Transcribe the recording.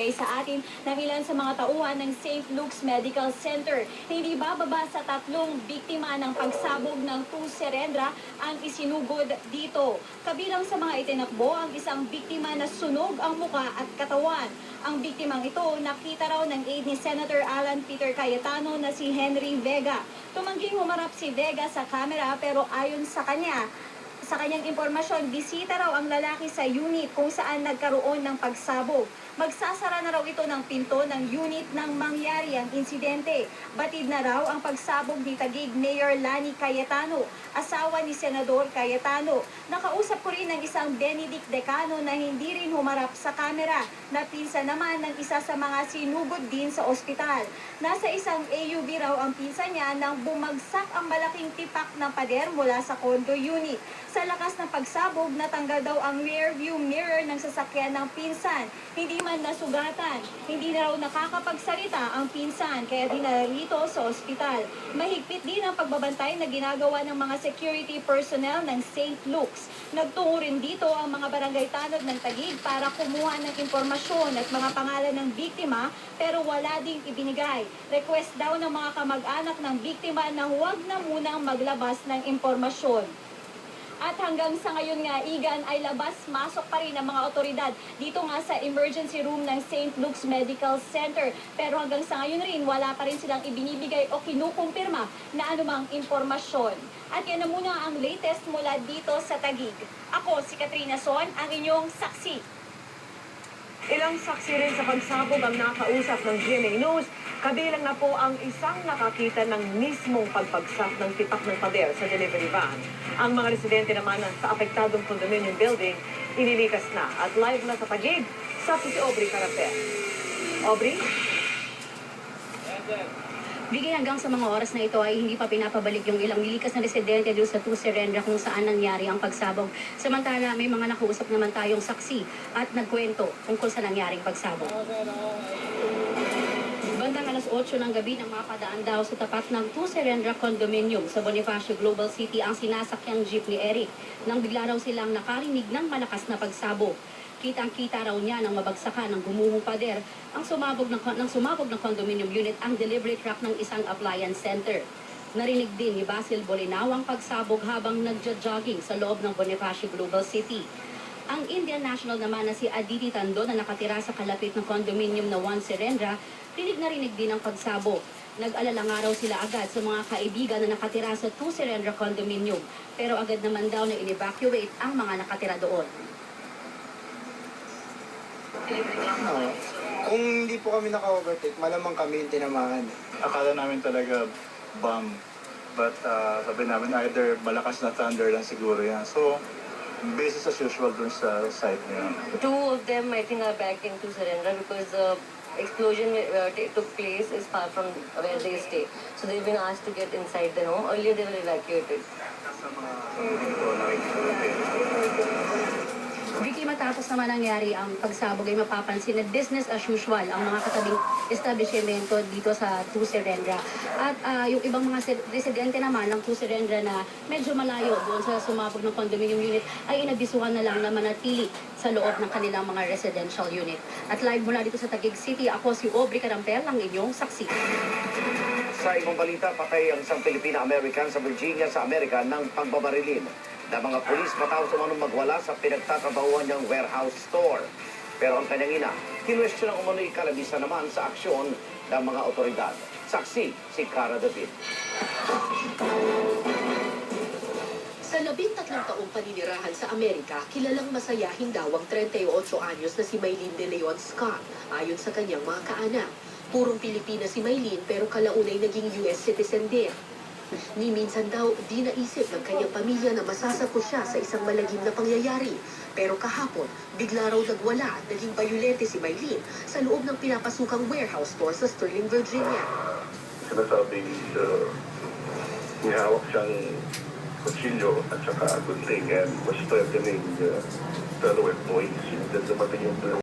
ibinigay sa atin ng ilan sa mga tauhan ng St. Luke's Medical Center. Hindi bababa sa 3 biktima ng pagsabog ng Tuserendra ang isinugod dito. Kabilang sa mga itinakbo ang isang biktima na sunog ang muka at katawan. Ang biktimang ito nakita raw ng aide ni Senator Alan Peter Cayetano na si Henry Vega. Tumangging humarap si Vega sa kamera pero ayon sa kanyang impormasyon, bisita raw ang lalaki sa unit kung saan nagkaroon ng pagsabog. Magsasara na raw ito ng pinto ng unit nang mangyari ang insidente. Batid na raw ang pagsabog ni Taguig Mayor Lani Cayetano, asawa ni Senador Cayetano. Nakausap ko rin ng isang Benedict Decano na hindi rin humarap sa kamera, na pinsan naman ng isa sa mga sinugod din sa ospital. Nasa isang AUV raw ang pinsan niya nang bumagsak ang malaking tipak ng pader mula sa condo unit. Sa lakas ng pagsabog, natanggal daw ang rear view mirror ng sasakyan ng pinsan. Hindi man nasugatan. Hindi na raw nakakapagsalita ang pinsan, kaya dinala rito sa ospital. Mahigpit din ang pagbabantay na ginagawa ng mga security personnel ng St. Luke's. Nagtungo rin dito ang mga barangay tanod ng Taguig para kumuha ng impormasyon at mga pangalan ng biktima, pero wala ding ibinigay. Request daw ng mga kamag-anak ng biktima na huwag na munang maglabas ng impormasyon. At hanggang sa ngayon nga, Igan, ay labas-masok pa rin ang mga otoridad dito nga sa emergency room ng St. Luke's Medical Center. Pero hanggang sa ngayon rin, wala pa rin silang ibinibigay o kinukumpirma na anumang impormasyon. At yan na muna ang latest mula dito sa Taguig. Ako, si Katrina Son, ang inyong saksi. Ilang saksi rin sa pagsabog ang nakausap ng GMA News. Kabilang na po ang isang nakakita ng mismong pagpagsak ng tipak ng pader sa delivery van. Ang mga residente naman sa apektadong condominium building, inilikas na. At live na sa Taguig, saksi si Aubrey Carapel. Aubrey? Bigay hanggang sa mga oras na ito ay hindi pa pinapabalik yung ilang nilikas na residente doon sa Tuserendra kung saan nangyari ang pagsabog. Samantala, may mga nakausap naman tayong saksi at nagkwento tungkol sa nangyaring pagsabog. Bandang alas 8 ng gabi nang mapadaan daw sa tapat ng Tuserendra Condominium sa Bonifacio Global City ang sinasakyang jeep ni Eric nang bigla raw silang nakarinig ng malakas na pagsabog. Kitang-kita raw niya nang mabagsakan ng gumuhong pader ang sumabog ng condominium unit ang delivery truck ng isang appliance center. Narinig din ni Basil Bolinao ang pagsabog habang nagja-jogging sa loob ng Bonifacio Global City. Ang Indian national naman na si Aditi Tando na nakatira sa kalapit ng condominium na One Serendra, rinig din ang pagsabog. Nag-alala nga raw sila agad sa mga kaibigan na nakatira sa Two Serendra condominium, pero agad naman daw na in-evacuate ang mga nakatira doon. Kung hindi po kami naka-overtake, malamang kami yung tinamaan. Akala namin talaga bomb. But sabi namin either malakas na thunder lang siguro yan. So, business as usual dun sa site niya. 2 of them, I think, are back into Surrender because the explosion took place is far from where they stay. So they've been asked to get inside the home. Earlier, they were evacuated. Sa mga ko nakikita. Vicky, matapos naman nangyari ang pagsabog ay mapapansin na business as usual ang mga katabing establishmento dito sa Two Serendra. At yung ibang mga residente naman ng Two Serendra na medyo malayo doon sa sumabog ng condominium unit ay inabisuhan na lang na manatili sa loob ng kanilang mga residential unit. At live mula dito sa Taguig City, ako si Aubrey Carampel, ang inyong saksi. Sa ibang balita, patay ang isang Pilipina-American sa Virginia sa Amerika ng pagbabarilin na mga pulis matapos umanong magwala sa pinagtatrabahuan niyang warehouse store. Pero ang kanyang ina, kinwestiyon ang umano'y kalabisa naman sa aksyon ng mga otoridad. Saksi si Cara David. Sa 13 taong paninirahan sa Amerika, kilalang masayahin daw ang 38 anyos na si Maylene De Leon Scott, ayon sa kanyang mga kaanak. Purong Pilipina si Maylene pero kalaunay naging US citizen din. Ni minsan daw, di naisip ng kanyang pamilya na masasako siya sa isang malagim na pangyayari. Pero kahapon, bigla raw nagwala at naging bayulete si Maylene sa loob ng pinapasukang warehouse store sa Sterling, Virginia. Sinasabing may hawak siyang kutsilyo at saka gunting and was threatening fellow employees. Then dumating yung